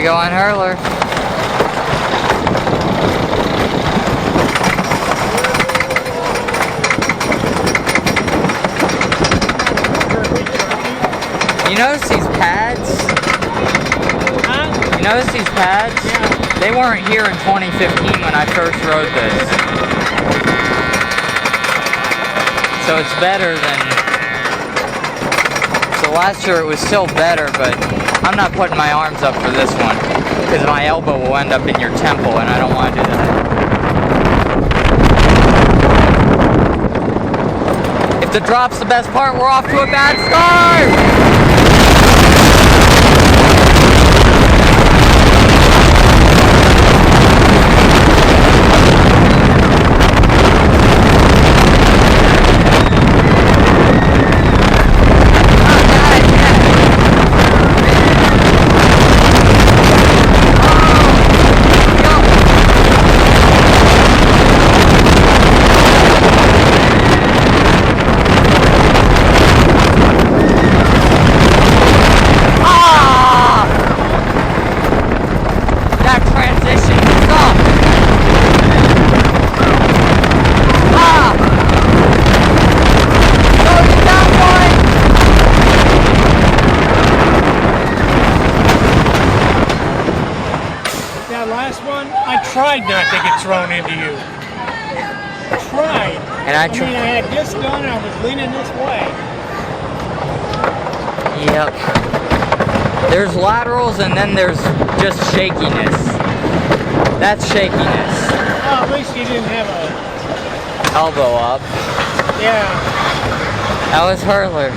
go on hurler. You notice these pads? Huh? You notice these pads? Yeah. They weren't here in 2015 when I first rode this. So it's better than... So last year it was still better, but I'm not putting my arms up for this one because my elbow will end up in your temple and I don't want to do that. If the drop's the best part, we're off to a bad start! Last one, I tried not to get thrown into you. Tried. And I mean, I had this done, I was leaning this way. Yep. There's laterals and then there's just shakiness. That's shakiness. Oh, at least you didn't have a... Elbow up. Yeah. That was hurler.